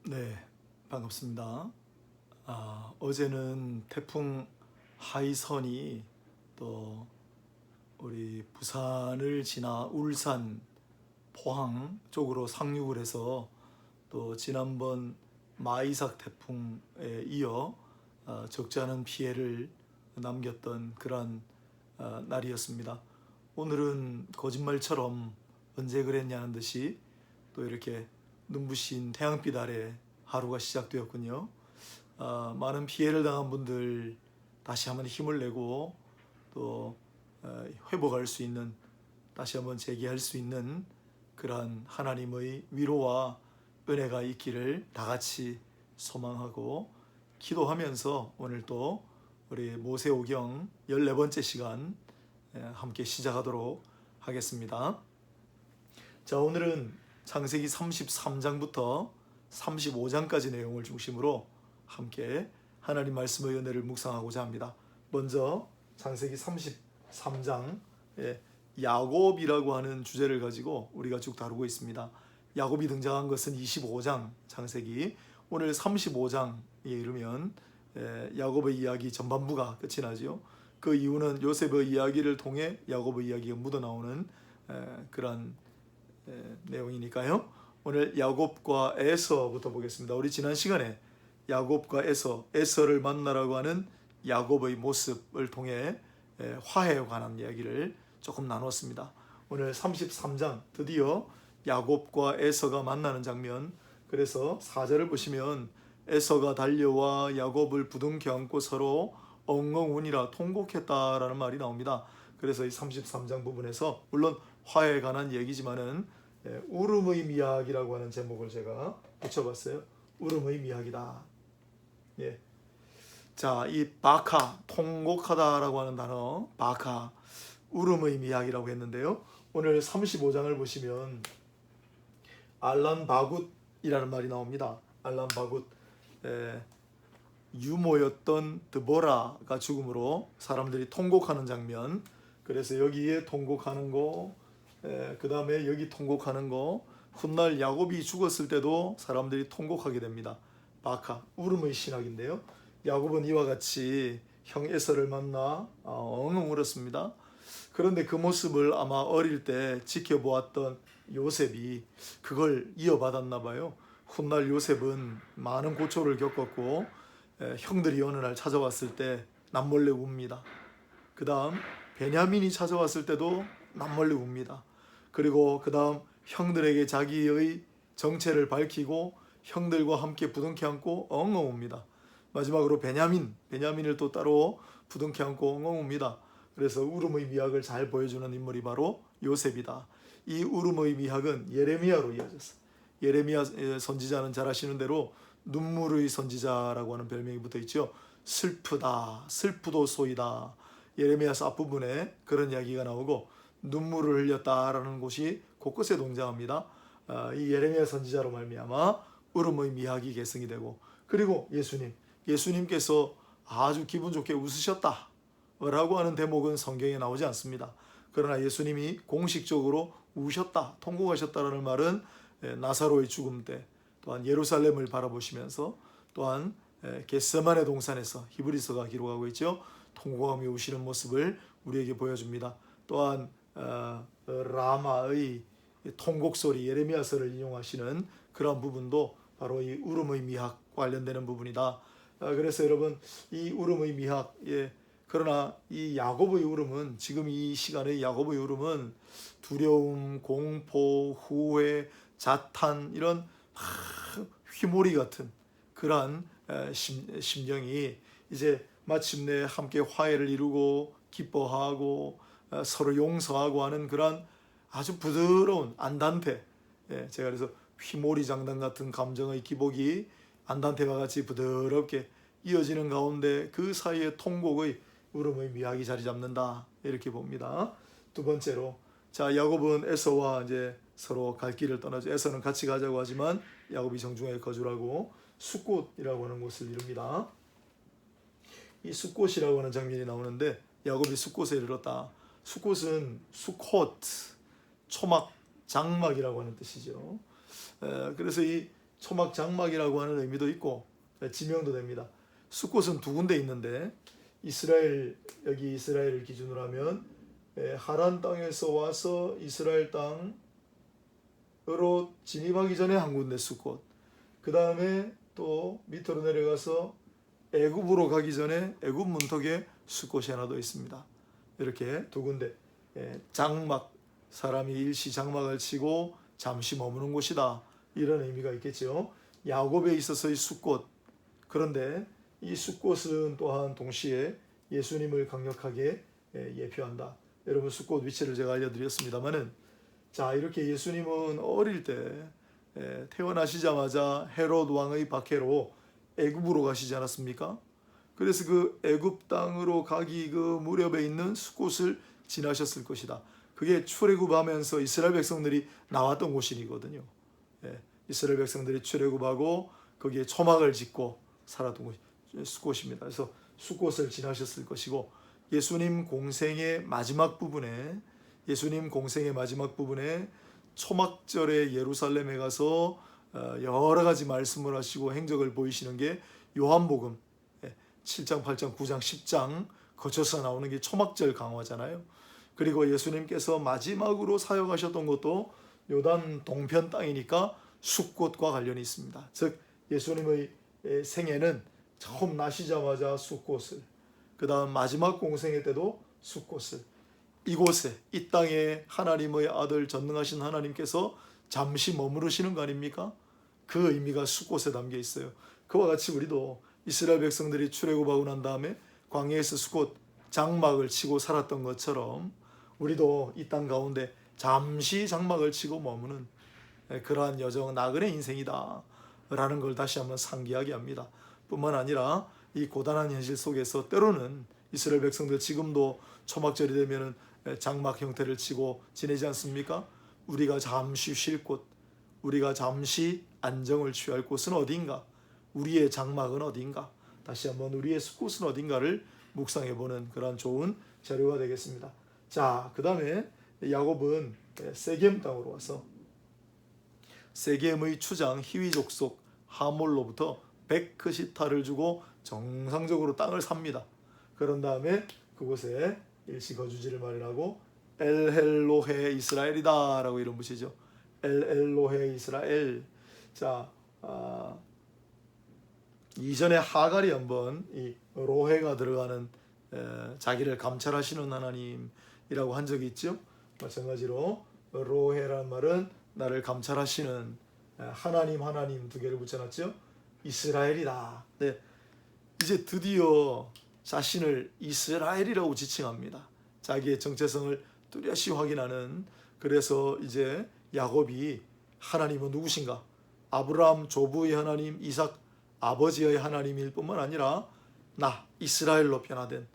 네, 반갑습니다. 어제는 태풍 하이선이 또 우리 부산을 지나 울산, 포항 쪽으로 상륙을 해서 또 지난번 마이삭 태풍에 이어 적지 않은 피해를 남겼던 그러한 날이었습니다. 오늘은 거짓말처럼 언제 그랬냐는 듯이 또 이렇게 눈부신 태양빛 아래 하루가 시작되었군요. 많은 피해를 당한 분들 다시 한번 힘을 내고 또 회복할 수 있는, 다시 한번 재기할 수 있는 그러한 하나님의 위로와 은혜가 있기를 다 같이 소망하고 기도하면서 오늘 또 우리 모세오경 14번째 시간 함께 시작하도록 하겠습니다. 자, 오늘은 창세기 33장부터 35장까지 내용을 중심으로 함께 하나님 말씀의 은혜를 묵상하고자 합니다. 먼저 창세기 33장 야곱이라고 하는 주제를 가지고 우리가 쭉 다루고 있습니다. 야곱이 등장한 것은 25장 창세기, 오늘 35장에 이르면 야곱의 이야기 전반부가 끝이 나죠. 그 이유는 요셉의 이야기를 통해 야곱의 이야기가 묻어나오는 그런 내용이니까요. 오늘 야곱과 에서부터 보겠습니다. 우리 지난 시간에 야곱과 에서를 만나라고 하는 야곱의 모습을 통해 화해에 관한 이야기를 조금 나눴습니다. 오늘 33장 드디어 야곱과 에서가 만나는 장면, 그래서 4절을 보시면 에서가 달려와 야곱을 부둥켜 안고 서로 엉엉 우니라 통곡했다라는 말이 나옵니다. 그래서 이 33장 부분에서 물론 화해에 관한 얘기지만은 울음의 미학이라고 하는 제목을 제가 붙여봤어요. 울음의 미학이다. 예. 자, 이 바카, 통곡하다라고 하는 단어, 바카, 울음의 미학이라고 했는데요. 오늘 35장을 보시면 알란바굿이라는 말이 나옵니다. 알란바굿, 유모였던 드보라가 죽음으로 사람들이 통곡하는 장면. 그래서 여기에 통곡하는 거, 그 다음에 여기 통곡하는 거, 훗날 야곱이 죽었을 때도 사람들이 통곡하게 됩니다. 바카, 울음의 신학인데요. 야곱은 이와 같이 형 에서를 만나 엉엉 울었습니다. 그런데 그 모습을 아마 어릴 때 지켜보았던 요셉이 그걸 이어받았나 봐요. 훗날 요셉은 많은 고초를 겪었고 형들이 어느 날 찾아왔을 때 남몰래 웁니다. 그 다음 베냐민이 찾아왔을 때도 남몰래 웁니다. 그리고 그 다음 형들에게 자기의 정체를 밝히고 형들과 함께 부둥켜 안고 엉엉 웁니다. 마지막으로 베냐민을 또 따로 부둥켜 안고 엉엉 웁니다. 그래서 울음의 미학을 잘 보여주는 인물이 바로 요셉이다. 이 울음의 미학은 예레미야로 이어졌어. 예레미야 선지자는 잘 아시는 대로 눈물의 선지자라고 하는 별명이 붙어 있죠. 슬프다, 슬프도소이다. 예레미야서 앞부분에 그런 이야기가 나오고 눈물을 흘렸다라는 곳이 곳곳에 동작합니다. 이 예레미야 선지자로 말미암아 울음의 미학이 계승이 되고, 그리고 예수님께서 아주 기분 좋게 웃으셨다 라고 하는 대목은 성경에 나오지 않습니다. 그러나 예수님이 공식적으로 우셨다, 통곡하셨다라는 말은 나사로의 죽음 때, 또한 예루살렘을 바라보시면서, 또한 겟세마네 동산에서 히브리서가 기록하고 있죠. 통곡하며 우시는 모습을 우리에게 보여줍니다. 또한 라마의 통곡소리, 예레미야서를 인용하시는 그런 부분도 바로 이 울음의 미학 관련되는 부분이다. 그래서 여러분, 이 울음의 미학, 그러나 이 야곱의 울음은, 지금 이 시간의 야곱의 울음은 두려움, 공포, 후회, 자탄, 이런 휘몰이 같은 그러한 심정이 이제 마침내 함께 화해를 이루고 기뻐하고 서로 용서하고 하는 그런 아주 부드러운 안단테, 제가 그래서 휘몰이 장단 같은 감정의 기복이 안단테와 같이 부드럽게 이어지는 가운데 그 사이에 통곡의 울음의 미학이 자리 잡는다, 이렇게 봅니다. 두 번째로, 자, 야곱은 에서와 이제 서로 갈 길을 떠나죠. 에서는 같이 가자고 하지만 야곱이 정중하게 거절하고 숫꽃이라고 하는 곳을 이룹니다. 이 숫꽃이라고 하는 장면이 나오는데 야곱이 숫꽃에 이르렀다. 숫꽃은 수콧, 초막, 장막이라고 하는 뜻이죠. 그래서 이 초막 장막이라고 하는 의미도 있고 지명도 됩니다. 숫곳은 두 군데 있는데 여기 이스라엘을 기준으로 하면 하란 땅에서 와서 이스라엘 땅으로 진입하기 전에 한 군데 숫곳, 그 다음에 또 밑으로 내려가서 애굽으로 가기 전에 애굽 문턱에 숫곳이 하나 더 있습니다. 이렇게 두 군데 장막, 사람이 일시 장막을 치고 잠시 머무는 곳이다, 이런 의미가 있겠죠. 야곱에 있어서의 숫곳. 그런데 이 숫곳은 또한 동시에 예수님을 강력하게 예표한다. 여러분, 숫곳 위치를 제가 알려드렸습니다만은, 자, 이렇게 예수님은 어릴 때 태어나시자마자 헤롯 왕의 박해로 애굽으로 가시지 않았습니까? 그래서 그 애굽 땅으로 가기 그 무렵에 있는 숫곳을 지나셨을 것이다. 그게 출애굽하면서 이스라엘 백성들이 나왔던 곳이거든요. 이스라엘 백성들이 출애굽하고 거기에 초막을 짓고 살았던 곳이 숫곳입니다. 그래서 숫곳을 지나셨을 것이고, 예수님 공생의 마지막 부분에 초막절에 예루살렘에 가서 여러 가지 말씀을 하시고 행적을 보이시는 게 요한복음 7장, 8장, 9장, 10장 거쳐서 나오는 게 초막절 강화잖아요. 그리고 예수님께서 마지막으로 사역하셨던 것도 요단 동편 땅이니까 숫곳과 관련이 있습니다. 즉 예수님의 생애는 처음 나시자마자 숫곳을, 그 다음 마지막 공생애 때도 숫곳을, 이곳에 이 땅에 하나님의 아들 전능하신 하나님께서 잠시 머무르시는 거 아닙니까? 그 의미가 숫곳에 담겨 있어요. 그와 같이 우리도 이스라엘 백성들이 출애굽하고 난 다음에 광야에서 숫곳 장막을 치고 살았던 것처럼 우리도 이 땅 가운데 잠시 장막을 치고 머무는 그러한 여정, 나그네 인생이다 라는 걸 다시 한번 상기하게 합니다. 뿐만 아니라 이 고단한 현실 속에서 때로는 이스라엘 백성들 지금도 초막절이 되면 장막 형태를 치고 지내지 않습니까? 우리가 잠시 쉴 곳, 우리가 잠시 안정을 취할 곳은 어딘가, 우리의 장막은 어딘가, 다시 한번 우리의 숫곳은 어딘가를 묵상해보는 그런 좋은 자료가 되겠습니다. 자, 그 다음에 야곱은 세겜 땅으로 와서 세겜의 추장 히위 족속 하몰로부터 100크시타를 주고 정상적으로 땅을 삽니다. 그런 다음에 그곳에 일시 거주지를 마련하고 엘헬로헤 이스라엘이다 라고 이름 붙이죠. 엘헬로헤 이스라엘. 자, 이전에 하갈이 한번 이 로헤가 들어가는 자기를 감찰하시는 하나님이라고 한 적이 있죠. 마찬가지로 로헤라는 말은 나를 감찰하시는 하나님 두 개를 붙여놨죠. 이스라엘이다. 네, 이제 드디어 자신을 이스라엘이라고 지칭합니다. 자기의 정체성을 뚜렷이 확인하는. 그래서 이제 야곱이 하나님은 누구신가? 아브라함 조부의 하나님, 이삭 아버지의 하나님일 뿐만 아니라 나 이스라엘로 변화된,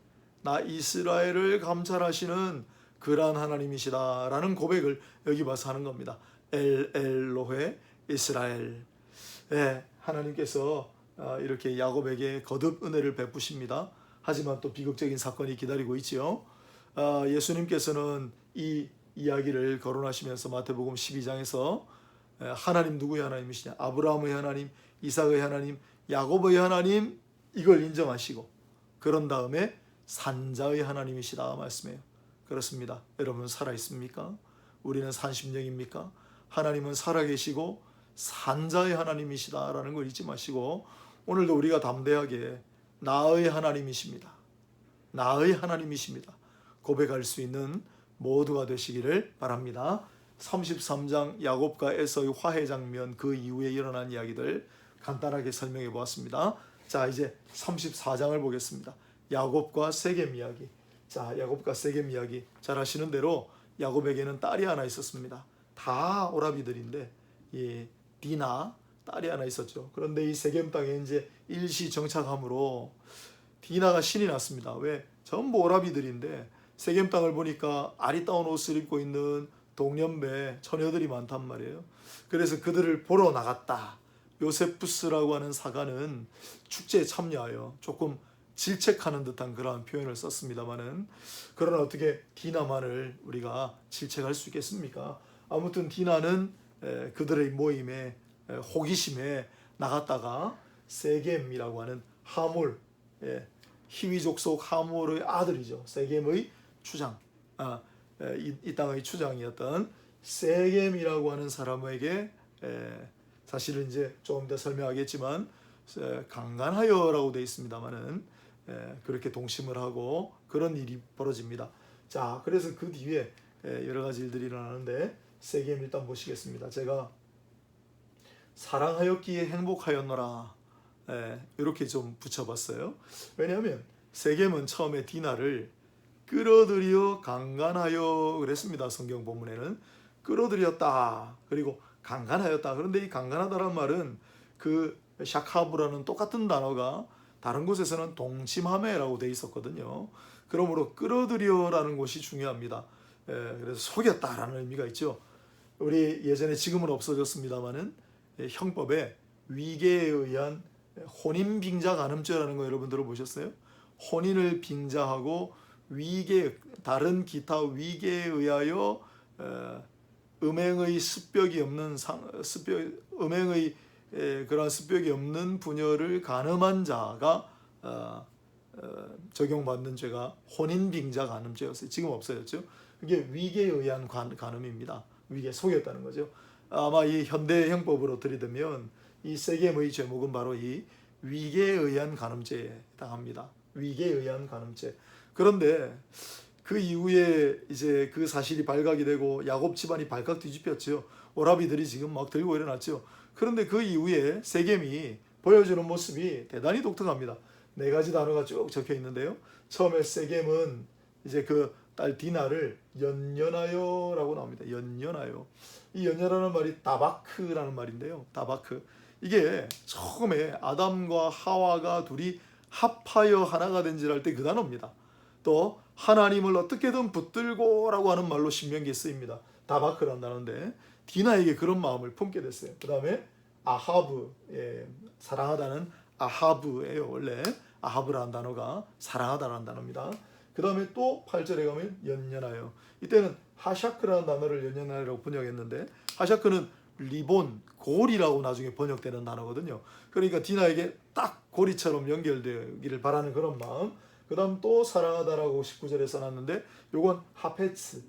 나 이스라엘을 감찰하시는 그러한 하나님이시다 라는 고백을 여기 봐서 하는 겁니다. 엘로헤 이스라엘. 하나님께서 이렇게 야곱에게 거듭 은혜를 베푸십니다. 하지만 또 비극적인 사건이 기다리고 있지요. 예수님께서는 이 이야기를 거론하시면서 마태복음 12장에서 하나님 누구의 하나님이시냐? 아브라함의 하나님, 이삭의 하나님, 야곱의 하나님, 이걸 인정하시고 그런 다음에 산자의 하나님이시다 말씀해요. 그렇습니다. 여러분 살아있습니까? 우리는 산심령입니까? 하나님은 살아계시고 산자의 하나님이시다라는 걸 잊지 마시고 오늘도 우리가 담대하게 나의 하나님이십니다. 나의 하나님이십니다. 고백할 수 있는 모두가 되시기를 바랍니다. 33장 야곱과 에서의 화해 장면, 그 이후에 일어난 이야기들 간단하게 설명해 보았습니다. 자, 이제 34장을 보겠습니다. 야곱과 세겜 이야기. 자, 야곱과 세겜 이야기 잘 아시는 대로 야곱에게는 딸이 하나 있었습니다. 다 오라비들인데 디나 딸이 하나 있었죠. 그런데 이 세겜 땅에 이제 일시 정착함으로 디나가 신이 났습니다. 왜? 전부 오라비들인데 세겜 땅을 보니까 아리따운 옷을 입고 있는 동년배 처녀들이 많단 말이에요. 그래서 그들을 보러 나갔다. 요세푸스라고 하는 사가는 축제에 참여하여 조금 질책하는 듯한 그러한 표현을 썼습니다마는, 그러나 어떻게 디나만을 우리가 질책할 수 있겠습니까? 아무튼 디나는 그들의 모임에 호기심에 나갔다가 세겜이라고 하는 하몰, 히위 족속 하몰의 아들이죠. 세겜의 추장, 이 땅의 추장이었던 세겜이라고 하는 사람에게 사실은 이제 조금 더 설명하겠지만 강간하여라고 되어 있습니다만은 그렇게 동심을 하고 그런 일이 벌어집니다. 자, 그래서 그 뒤에 여러 가지 일들이 일어나는데 세겜 일단 보시겠습니다. 제가 사랑하였기에 행복하였노라 이렇게 좀 붙여봤어요. 왜냐하면 세겜은 처음에 디나를 끌어들여 강간하여 그랬습니다. 성경 본문에는 끌어들였다 그리고 강간하였다. 그런데 이 강간하다란 말은 그 샤카브라는 똑같은 단어가 다른 곳에서는 동침하매라고 되어 있었거든요. 그러므로 끌어들여라는 것이 중요합니다. 그래서 속였다라는 의미가 있죠. 우리 예전에 지금은 없어졌습니다만은 형법에 위계에 의한 혼인빙자간음죄라는 거 여러분 들어보셨어요? 혼인을 빙자하고 위계 다른 기타 위계에 의하여 음행의 습벽이 없는 음행의 그러한 습벽이 없는 부녀를 간음한 자가 적용받는 죄가 혼인빙자간음죄였어요. 지금 없어졌죠. 이게 위계에 의한 간음입니다. 위계 속였다는 거죠. 아마 이 현대 형법으로 들이대면 이 세겜의 죄목은 바로 이 위계에 의한 간음죄에 해당합니다. 위계에 의한 간음죄. 그런데 그 이후에 이제 그 사실이 발각이 되고 야곱 집안이 발칵 뒤집혔죠. 오라비들이 지금 막 들고 일어났죠. 그런데 그 이후에 세겜이 보여주는 모습이 대단히 독특합니다. 4가지 단어가 쭉 적혀 있는데요. 처음에 세겜은 이제 그 딸 디나를 연연하여라고 나옵니다. 연연하여. 이 연연하는 말이 다바크라는 말인데요. 다바크. 이게 처음에 아담과 하와가 둘이 합하여 하나가 된지랄 때 그 단어입니다. 또 하나님을 어떻게든 붙들고라고 하는 말로 신명기에 쓰입니다. 다바크라는 단어인데 디나에게 그런 마음을 품게 됐어요. 그 다음에 아하브, 사랑하다는 아하브예요. 원래 아하브라는 단어가 사랑하다라는 단어입니다. 그 다음에 또 8절에 가면 연연하여. 이때는 하샤크라는 단어를 연연하여라고 번역했는데 하샤크는 리본, 골이라고 나중에 번역되는 단어거든요. 그러니까 디나에게 딱 고리처럼 연결되기를 바라는 그런 마음. 그 다음 또 사랑하다라고 19절에 써놨는데 요건 하페츠,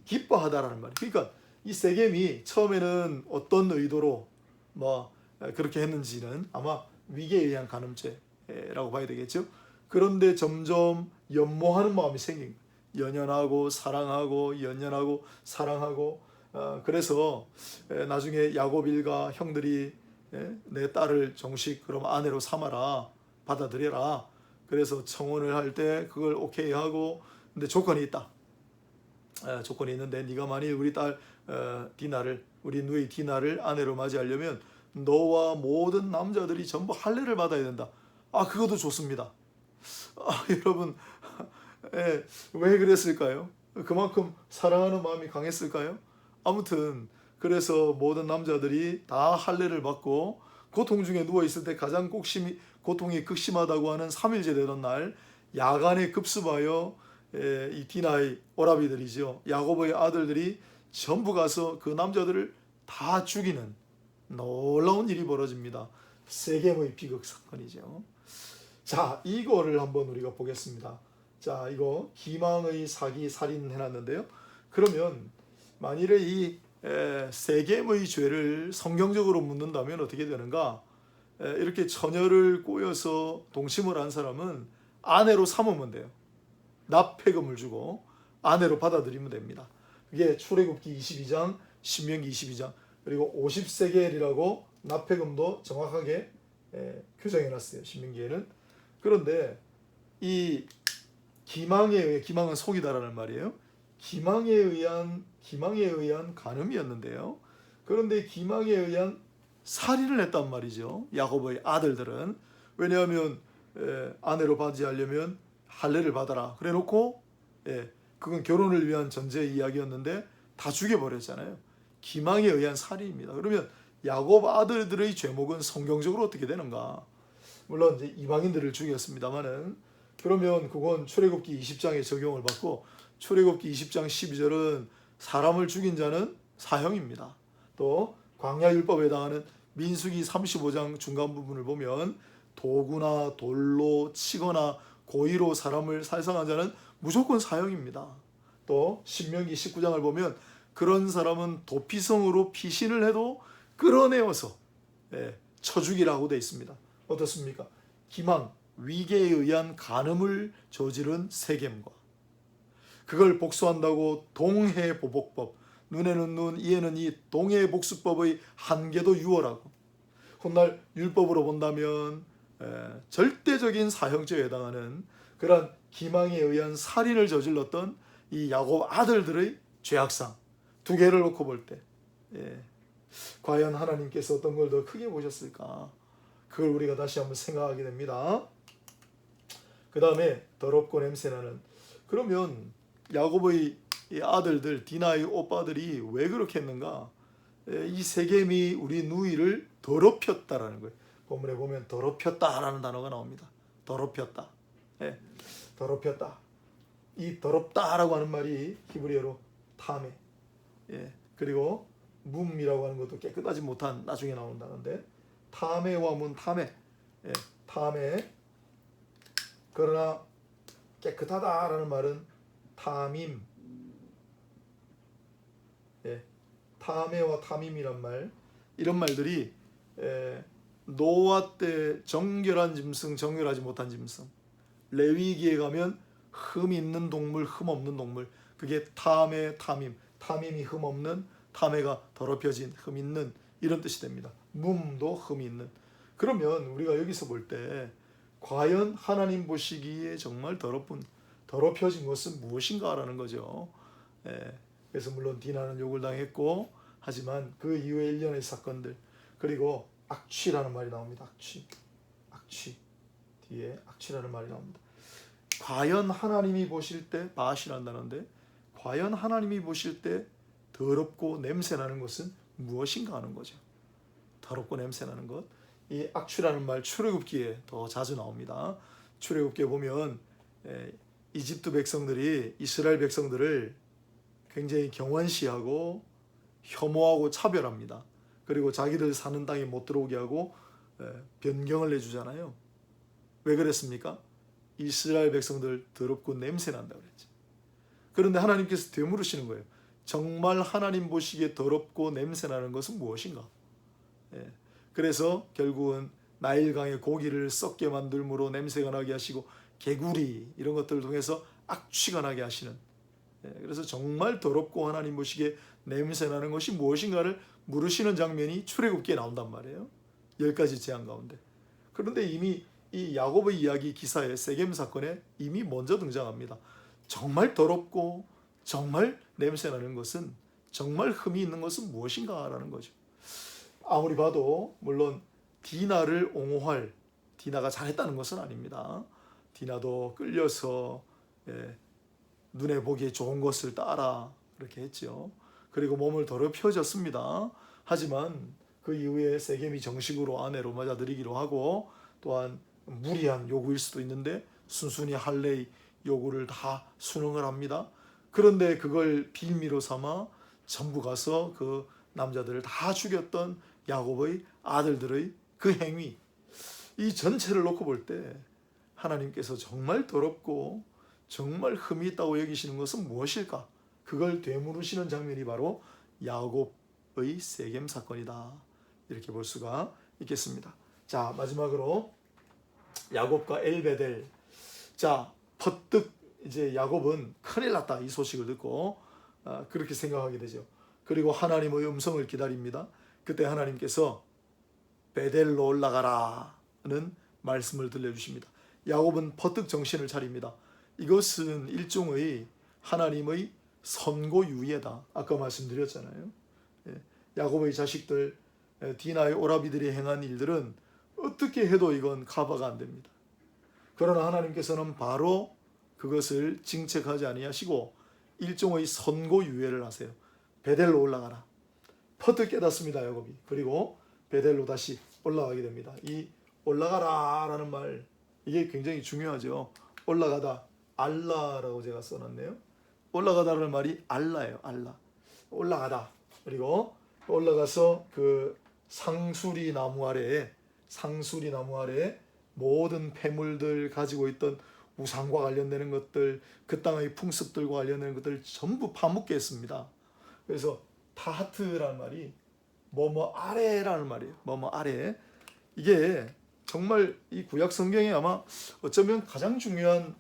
기뻐하다라는 말이에요. 그러니까 이 세겜이 처음에는 어떤 의도로 뭐 그렇게 했는지는 아마 위계에 의한 간음죄라고 봐야 되겠죠. 그런데 점점 연모하는 마음이 생긴 거예요. 연연하고 사랑하고 연연하고 사랑하고 그래서 나중에 야곱 일가 형들이 내 딸을 정식 그럼 아내로 삼아라, 받아들여라. 그래서 청혼을 할 때 그걸 오케이 하고 근데 조건이 있다. 조건이 있는데 네가 만일 우리 딸 디나를 우리 누이 디나를 아내로 맞이하려면 너와 모든 남자들이 전부 할례를 받아야 된다. 그것도 좋습니다. 여러분 왜 그랬을까요? 그만큼 사랑하는 마음이 강했을까요? 아무튼 그래서 모든 남자들이 다 할례를 받고 고통 중에 누워있을 때 가장 고통이 극심하다고 하는 3일째 되던 날 야간에 급습하여 이 디나의 오라비들이죠. 야곱의 아들들이 전부 가서 그 남자들을 다 죽이는 놀라운 일이 벌어집니다. 세겜의 비극 사건이죠. 자, 이거를 한번 우리가 보겠습니다. 자, 이거 기망의 사기 살인 해놨는데요. 그러면 만일에 이 세겜의 죄를 성경적으로 묻는다면 어떻게 되는가? 이렇게 처녀를 꼬여서 동침을 한 사람은 아내로 삼으면 돼요. 납폐금을 주고 아내로 받아들이면 됩니다. 이게 출애굽기 22장, 신명기 22장, 그리고 50세겔이라고 납폐금도 정확하게 규정해놨어요. 신명기에는. 그런데 이 기망은 속이다라는 말이에요. 기망에 의한 간음이었는데요. 그런데 기망에 의한 살인을 했단 말이죠. 야곱의 아들들은. 왜냐하면 아내로 맞이하려면 할례를 받아라. 그래놓고 그건 결혼을 위한 전제 이야기였는데 다 죽여버렸잖아요. 기망에 의한 살인입니다. 그러면 야곱 아들들의 죄목은 성경적으로 어떻게 되는가? 물론 이제 이방인들을 죽였습니다만은 그러면 그건 출애굽기 20장에 적용을 받고 출애굽기 20장 12절은 사람을 죽인 자는 사형입니다. 또 광야율법에 해당하는 민수기 35장 중간 부분을 보면 도구나 돌로 치거나 고의로 사람을 살상한 자는 무조건 사형입니다. 또 신명기 19장을 보면 그런 사람은 도피성으로 피신을 해도 끌어내어서 쳐죽이라고 되어 있습니다. 어떻습니까? 기망, 위계에 의한 간음을 저지른 세겜과 그걸 복수한다고 동해보복법, 눈에는 눈, 이에는 이 동해복수법의 한계도 유월하고 훗날 율법으로 본다면 절대적인 사형죄에 해당하는 그러한 기망에 의한 살인을 저질렀던 이 야곱 아들들의 죄악상 두 개를 놓고 볼 때 과연 하나님께서 어떤 걸 더 크게 보셨을까? 그걸 우리가 다시 한번 생각하게 됩니다. 그 다음에 더럽고 냄새나는, 그러면 야곱의 이 아들들, 디나의 오빠들이 왜 그렇게 했는가? 이 세겜이 우리 누이를 더럽혔다라는 거예요. 본문에 보면 더럽혔다라는 단어가 나옵니다. 더럽혔다. 더럽혔다. 이 더럽다라고 하는 말이 히브리어로 타메. 그리고 뭄이라고 하는 것도 깨끗하지 못한, 나중에 나온다는데 타메와 문 타메. 타메. 그러나 깨끗하다라는 말은 타밈. 타메와 타밈이란 말, 이런 말들이 노아 때 정결한 짐승, 정결하지 못한 짐승, 레위기에 가면 흠 있는 동물, 흠 없는 동물, 그게 타메, 타밈, 타밈이 흠 없는, 타메가 더럽혀진, 흠 있는, 이런 뜻이 됩니다. 뭄도 흠이 있는. 그러면 우리가 여기서 볼 때 과연 하나님 보시기에 정말 더럽혀진 것은 무엇인가라는 거죠. 그래서 물론 디나는 욕을 당했고, 하지만 그 이후에 일련의 사건들, 그리고 악취라는 말이 나옵니다. 악취 뒤에 악취라는 말이 나옵니다. 과연 하나님이 보실 때, 바시란다는데 과연 하나님이 보실 때 더럽고 냄새나는 것은 무엇인가 하는 거죠. 더럽고 냄새나는 것, 이 악취라는 말 출애굽기에 더 자주 나옵니다. 출애굽기에 보면 이집트 백성들이 이스라엘 백성들을 굉장히 경원시하고 혐오하고 차별합니다. 그리고 자기들 사는 땅에 못 들어오게 하고 변경을 내주잖아요. 왜 그랬습니까? 이스라엘 백성들 더럽고 냄새 난다 그랬죠. 그런데 하나님께서 되물으시는 거예요. 정말 하나님 보시기에 더럽고 냄새 나는 것은 무엇인가? 그래서 결국은 나일강의 고기를 썩게 만들므로 냄새가 나게 하시고 개구리 이런 것들을 통해서 악취가 나게 하시는, 그래서 정말 더럽고 하나님 보시기에 냄새나는 것이 무엇인가를 물으시는 장면이 출애굽기에 나온단 말이에요. 10가지 재앙 가운데. 그런데 이미 이 야곱의 이야기 기사에, 세겜 사건에 이미 먼저 등장합니다. 정말 더럽고 정말 냄새나는 것은, 정말 흠이 있는 것은 무엇인가라는 거죠. 아무리 봐도 물론 디나를 옹호할, 디나가 잘했다는 것은 아닙니다. 디나도 끌려서 눈에 보기에 좋은 것을 따라 그렇게 했죠. 그리고 몸을 더럽혀졌습니다. 하지만 그 이후에 세겜이 정식으로 아내로 맞아들이기로 하고, 또한 무리한 요구일 수도 있는데 순순히 할례의 요구를 다 순응을 합니다. 그런데 그걸 빌미로 삼아 전부 가서 그 남자들을 다 죽였던 야곱의 아들들의 그 행위, 이 전체를 놓고 볼 때 하나님께서 정말 더럽고 정말 흠이 있다고 여기시는 것은 무엇일까? 그걸 되물으시는 장면이 바로 야곱의 세겜 사건이다, 이렇게 볼 수가 있겠습니다. 자, 마지막으로 야곱과 엘베델. 자, 퍼뜩 이제 야곱은 큰일 났다, 이 소식을 듣고 그렇게 생각하게 되죠. 그리고 하나님의 음성을 기다립니다. 그때 하나님께서 베델로 올라가라는 말씀을 들려주십니다. 야곱은 퍼뜩 정신을 차립니다. 이것은 일종의 하나님의 선고유예다. 아까 말씀드렸잖아요. 야곱의 자식들, 디나의 오라비들이 행한 일들은 어떻게 해도 이건 커버가 안 됩니다. 그러나 하나님께서는 바로 그것을 징책하지 아니하시고 일종의 선고유예를 하세요. 베델로 올라가라. 퍼뜩 깨닫습니다, 야곱이. 그리고 베델로 다시 올라가게 됩니다. 이 올라가라라는 말, 이게 굉장히 중요하죠. 올라가다, 알라라고 제가 써놨네요. 올라가다라는 말이 알라예요. 알라. 올라가다. 그리고 올라가서 그 상수리 나무 아래 모든 폐물들 가지고 있던 우상과 관련되는 것들, 그 땅의 풍습들과 관련되는 것들 전부 파묻게 했습니다. 그래서 타하트라는 말이 뭐뭐 아래라는 말이에요. 뭐뭐 아래. 이게 정말 이 구약 성경에 아마 어쩌면 가장 중요한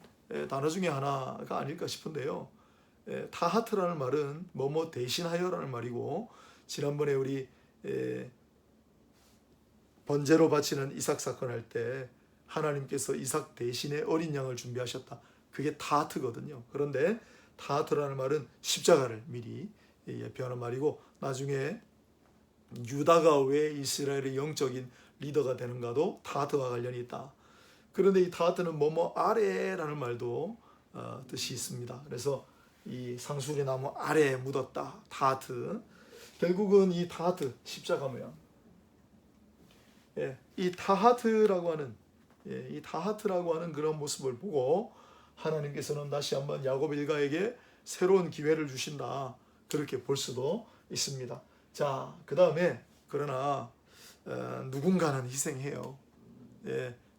단어 중에 하나가 아닐까 싶은데요. 타하트라는 말은 뭐뭐 대신하여라는 말이고, 지난번에 우리 번제로 바치는 이삭 사건 할 때 하나님께서 이삭 대신에 어린 양을 준비하셨다. 그게 타하트거든요. 그런데 타하트라는 말은 십자가를 미리 예표하는 말이고, 나중에 유다가 왜 이스라엘의 영적인 리더가 되는가도 타하트와 관련이 있다. 그런데 이 타하트는 뭐뭐 아래라는 말도 뜻이 있습니다. 그래서 이 상수리 나무 아래에 묻었다. 타하트. 결국은 이 타하트, 십자가 모양. 이 타하트라고 하는 그런 모습을 보고 하나님께서는 다시 한번 야곱 일가에게 새로운 기회를 주신다. 그렇게 볼 수도 있습니다. 자, 그 다음에 그러나 누군가는 희생해요.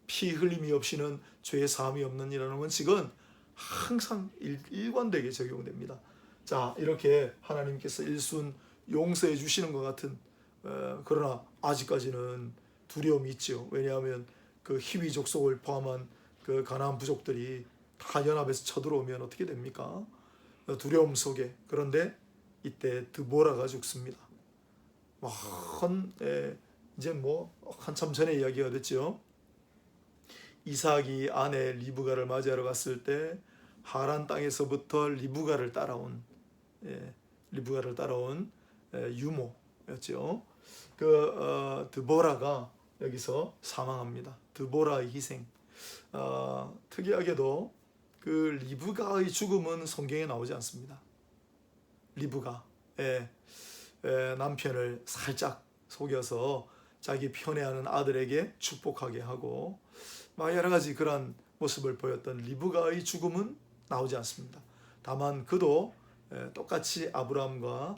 피 흘림이 없이는 죄 사함이 없는 이라는 원칙은 항상 일관되게 적용됩니다. 자, 이렇게 하나님께서 일순 용서해 주시는 것 같은 그러나 아직까지는 두려움이 있죠. 왜냐하면 그 히위 족속을 포함한 그 가나안 부족들이 다 연합해서 쳐들어오면 어떻게 됩니까? 두려움 속에. 그런데 이때 드보라가 죽습니다. 이제 한참 전에 이야기가 됐죠. 이삭이 아내 리브가를 맞이하러 갔을 때 하란 땅에서부터 리브가를 따라온 유모였죠. 드보라가 여기서 사망합니다. 드보라의 희생. 특이하게도 그 리브가의 죽음은 성경에 나오지 않습니다. 리브가 남편을 살짝 속여서 자기 편애하는 아들에게 축복하게 하고 여러 가지 그런 모습을 보였던 리브가의 죽음은 나오지 않습니다. 다만 그도 똑같이 아브라함과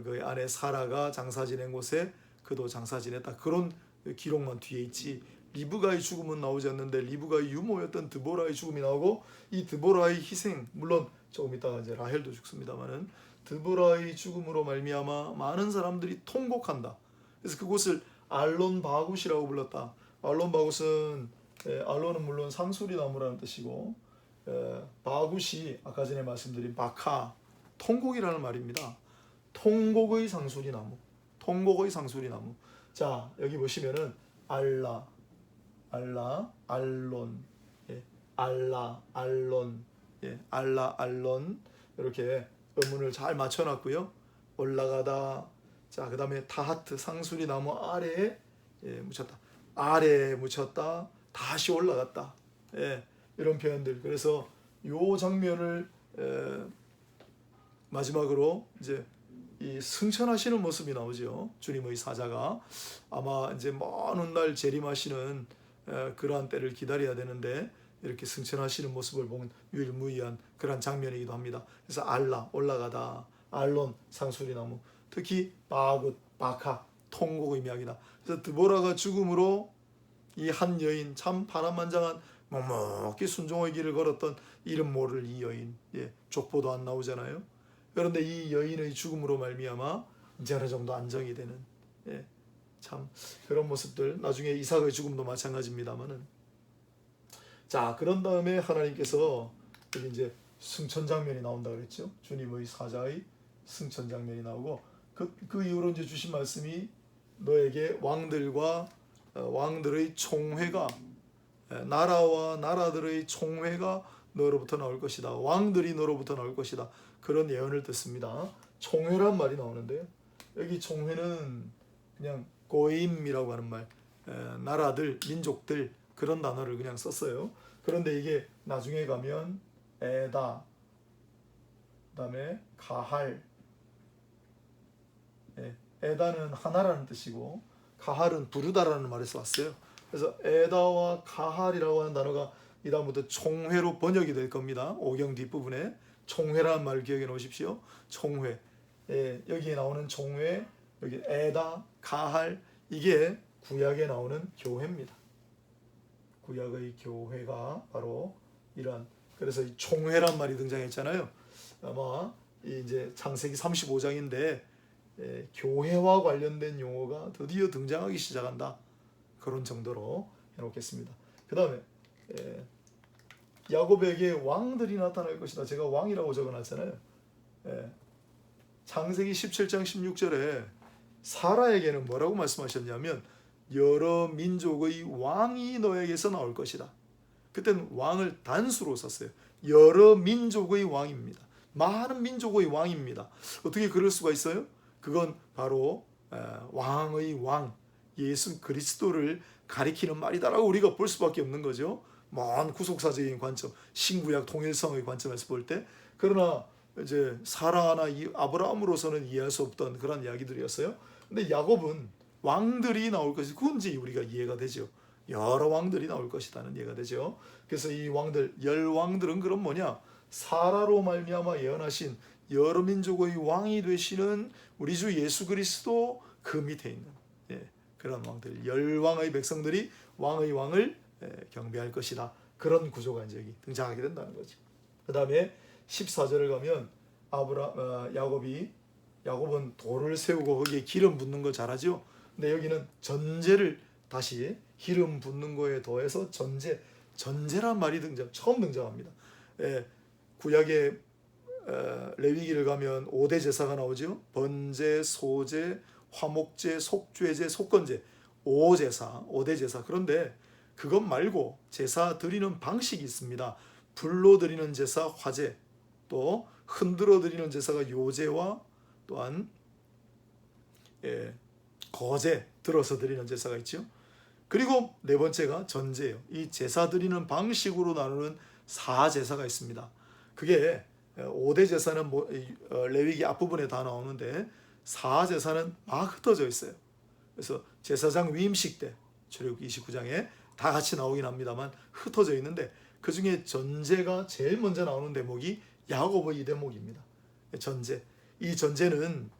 그의 아내 사라가 장사 지낸 곳에 그도 장사 지냈다. 그런 기록만 뒤에 있지 리브가의 죽음은 나오지 않는데, 리브가의 유모였던 드보라의 죽음이 나오고, 이 드보라의 희생, 물론 조금 있다가 이제 라헬도 죽습니다만은 드보라의 죽음으로 말미암아 많은 사람들이 통곡한다. 그래서 그곳을 알론 바굿이라고 불렀다. 알론 바굿은 알론은 물론 상수리 나무라는 뜻이고, 바굿이 아까 전에 말씀드린 바카, 통곡이라는 말입니다. 통곡의 상수리 나무. 자, 여기 보시면은 알론, 알론 이렇게 음문을 잘 맞춰놨고요. 올라가다. 자, 그 다음에 타하트, 상수리 나무 아래에 묻혔다. 아래에 묻혔다. 다시 올라갔다. 이런 표현들. 그래서 요 장면을 마지막으로 이제 이 승천하시는 모습이 나오죠. 주님의 사자가 아마 이제 먼 훗날 재림하시는 그러한 때를 기다려야 되는데 이렇게 승천하시는 모습을 보면 유일무이한 그런 장면이기도 합니다. 그래서 알라, 올라가다, 알론, 상수리나무, 특히 바굿, 바카, 통곡 의미합니다. 그래서 드보라가 죽음으로 이 한 여인, 참 파란만장한 묵묵히 순종의 길을 걸었던 이름 모를 이 여인, 족보도 안 나오잖아요. 그런데 이 여인의 죽음으로 말미암아 이제 어느 정도 안정이 되는 참 그런 모습들. 나중에 이삭의 죽음도 마찬가지입니다만은. 자, 그런 다음에 하나님께서 여기 이제 승천 장면이 나온다 그랬죠. 주님의 사자의 승천 장면이 나오고, 그 이후로 이제 주신 말씀이 너에게 왕들의 총회가, 나라와 나라들의 총회가 너로부터 나올 것이다. 왕들이 너로부터 나올 것이다. 그런 예언을 듣습니다. 총회란 말이 나오는데요. 여기 총회는 그냥 고임이라고 하는 말, 나라들, 민족들 그런 단어를 그냥 썼어요. 그런데 이게 나중에 가면 에다, 그다음에 가할, 에다는 하나라는 뜻이고 가할은 부르다라는 말에서 왔어요. 그래서 에다와 가할이라고 하는 단어가 이 다음부터 총회로 번역이 될 겁니다. 오경 뒷부분에 총회라는 말을 기억해 놓으십시오. 총회. 여기에 나오는 총회, 여기 에다, 가할, 이게 구약에 나오는 교회입니다. 구약의 교회가 바로 이러한, 그래서 이 총회란 말이 등장했잖아요. 아마 이제 창세기 35장인데 교회와 관련된 용어가 드디어 등장하기 시작한다. 그런 정도로 해놓겠습니다. 그 다음에 야곱에게 왕들이 나타날 것이다. 제가 왕이라고 적어놨잖아요. 창세기 17장 16절에 사라에게는 뭐라고 말씀하셨냐면 여러 민족의 왕이 너에게서 나올 것이다. 그때는 왕을 단수로 썼어요. 여러 민족의 왕입니다. 많은 민족의 왕입니다. 어떻게 그럴 수가 있어요? 그건 바로 왕의 왕 예수 그리스도를 가리키는 말이다라고 우리가 볼 수밖에 없는 거죠. 먼 구속사적인 관점, 신구약 통일성의 관점에서 볼 때. 그러나 이제 사라나 아브라함으로서는 이해할 수 없던 그런 이야기들이었어요. 근데 야곱은 왕들이 나올 것이, 그건 이제 우리가 이해가 되죠. 여러 왕들이 나올 것이라는 이해가 되죠. 그래서 이 왕들, 열 왕들은 그럼 뭐냐? 사라로 말미암아 예언하신 여러 민족의 왕이 되시는 우리 주 예수 그리스도 그 밑에 있는 그런 왕들, 열 왕의 백성들이 왕의 왕을 경배할 것이다. 그런 구조가 이제 여기 등장하게 된다는 거죠. 그 다음에 14절을 가면 야곱은 돌을 세우고 거기에 기름 붓는 거 잘하죠. 근데 여기는 전제를 다시 기름 붓는 거에 더해서 전제란 말이 처음 등장합니다. 구약의 레위기를 가면 5대 제사가 나오죠. 번제, 소제, 화목제, 속죄제, 속건제, 5대 제사. 그런데 그것 말고 제사 드리는 방식이 있습니다. 불로 드리는 제사 화제, 또 흔들어 드리는 제사가 요제와 또한 거제, 들어서 드리는 제사가 있죠. 그리고 네 번째가 전제예요. 이 제사 드리는 방식으로 나누는 사제사가 있습니다. 그게 5대 제사는 레위기 앞부분에 다 나오는데 사제사는 막 흩어져 있어요. 그래서 제사장 위임식 때 출애굽기 29장에 다 같이 나오긴 합니다만 흩어져 있는데 그 중에 전제가 제일 먼저 나오는 대목이 야곱의 이 대목입니다. 전제. 이 전제는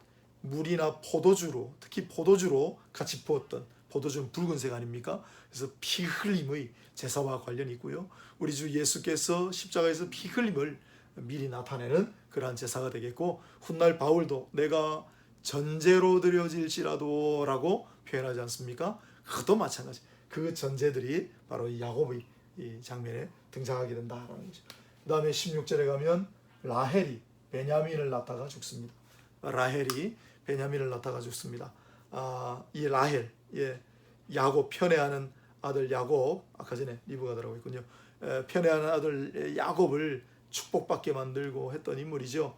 물이나 포도주로, 특히 포도주로 같이 부었던, 포도주는 붉은색 아닙니까? 그래서 피 흘림의 제사와 관련이 있고요. 우리 주 예수께서 십자가에서 피 흘림을 미리 나타내는 그러한 제사가 되겠고, 훗날 바울도 내가 전제로 드려질지라도 라고 표현하지 않습니까? 그것도 마찬가지. 그 전제들이 바로 이 야곱의 이 장면에 등장하게 된다라는 거죠. 그 다음에 16절에 가면 라헬이 베냐민을 낳다가 죽습니다. 라헬이 베냐민을 낳다가 죽습니다. 이 라헬, 야곱 편애하는 아들 야곱, 아까 전에 리브가 들어가고 있군요. 편애하는 아들 야곱을 축복받게 만들고 했던 인물이죠.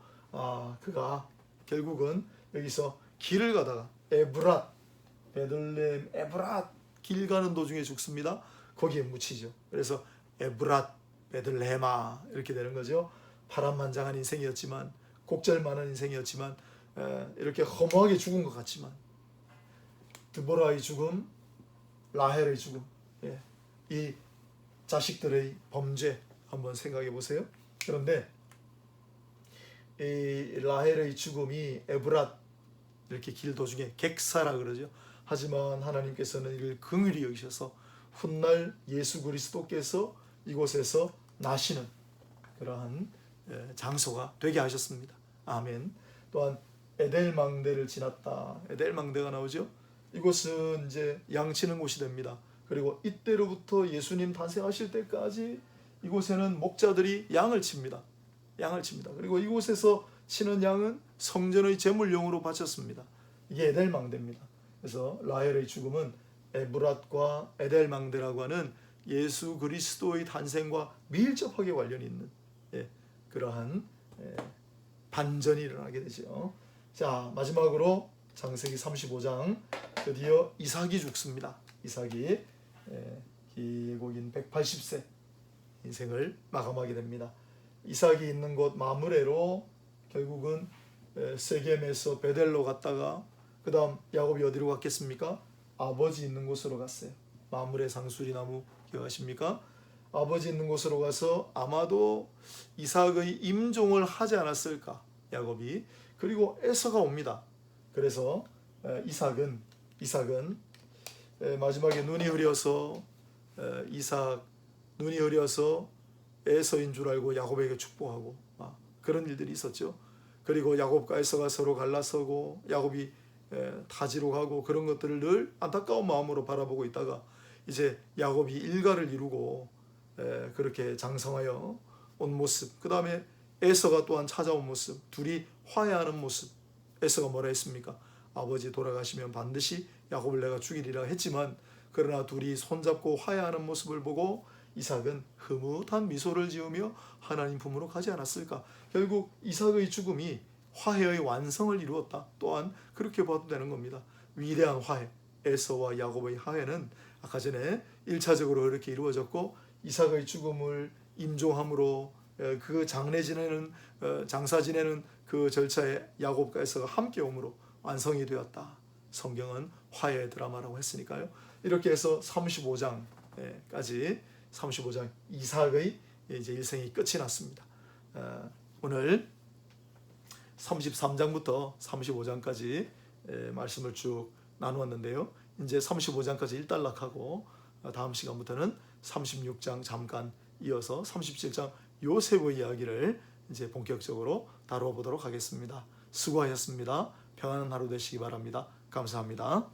그가 결국은 여기서 길을 가다가 베들레헴 에브랏 길 가는 도중에 죽습니다. 거기에 묻히죠. 그래서 에브랏 베들레헴아 이렇게 되는 거죠. 파란만장한 인생이었지만, 곡절만한 인생이었지만, 이렇게 허무하게 죽은 것 같지만, 드보라의 죽음, 라헬의 죽음, 이 자식들의 범죄 한번 생각해 보세요. 그런데 이 라헬의 죽음이 에브랏 이렇게 길 도중에 객사라 그러죠. 하지만 하나님께서는 이를 긍휼히 여기셔서 훗날 예수 그리스도께서 이곳에서 나시는 그러한 장소가 되게 하셨습니다. 아멘. 또한 에델망대를 지났다. 에델망대가 나오죠. 이곳은 이제 양치는 곳이 됩니다. 그리고 이때로부터 예수님 탄생하실 때까지 이곳에는 목자들이 양을 칩니다. 그리고 이곳에서 치는 양은 성전의 제물용으로 바쳤습니다. 이게 에델망대입니다. 그래서 라헬의 죽음은 에브랏과 에델망대라고 하는 예수 그리스도의 탄생과 밀접하게 관련이 있는 그러한 반전이 일어나게 되죠. 자, 마지막으로 창세기 35장 드디어 이삭이 죽습니다. 이삭이 기고인 180세 인생을 마감하게 됩니다. 이삭이 있는 곳 마므레로 결국은 세겜에서 베델로 갔다가 그 다음 야곱이 어디로 갔겠습니까? 아버지 있는 곳으로 갔어요. 마므레 상수리 나무 기억하십니까? 아버지 있는 곳으로 가서 아마도 이삭의 임종을 하지 않았을까, 야곱이. 그리고 에서가 옵니다. 그래서 이삭은 마지막에 눈이 흐려서 이삭 눈이 흐려서 에서인 줄 알고 야곱에게 축복하고 그런 일들이 있었죠. 그리고 야곱과 에서가 서로 갈라서고 야곱이 타지로 가고 그런 것들을 늘 안타까운 마음으로 바라보고 있다가 이제 야곱이 일가를 이루고 그렇게 장성하여 온 모습, 그 다음에 에서가 또한 찾아온 모습, 둘이 화해하는 모습. 에서가 뭐라 했습니까? 아버지 돌아가시면 반드시 야곱을 내가 죽이리라 했지만 그러나 둘이 손잡고 화해하는 모습을 보고 이삭은 흐뭇한 미소를 지으며 하나님 품으로 가지 않았을까? 결국 이삭의 죽음이 화해의 완성을 이루었다. 또한 그렇게 봐도 되는 겁니다. 위대한 화해, 에서와 야곱의 화해는 아까 전에 1차적으로 이렇게 이루어졌고 이삭의 죽음을 임종함으로 그 장례 지내는 장사 지내는 그 절차에 야곱과 에서가 함께 오므로 완성이 되었다. 성경은 화해의 드라마라고 했으니까요. 이렇게 해서 35장까지 35장 이삭의 이제 일생이 끝이 났습니다. 오늘 33장부터 35장까지 말씀을 쭉 나누었는데요. 이제 35장까지 일단락하고 다음 시간부터는 36장 잠깐 이어서 37장 요셉의 이야기를 이제 본격적으로 다뤄보도록 하겠습니다. 수고하셨습니다. 평안한 하루 되시기 바랍니다. 감사합니다.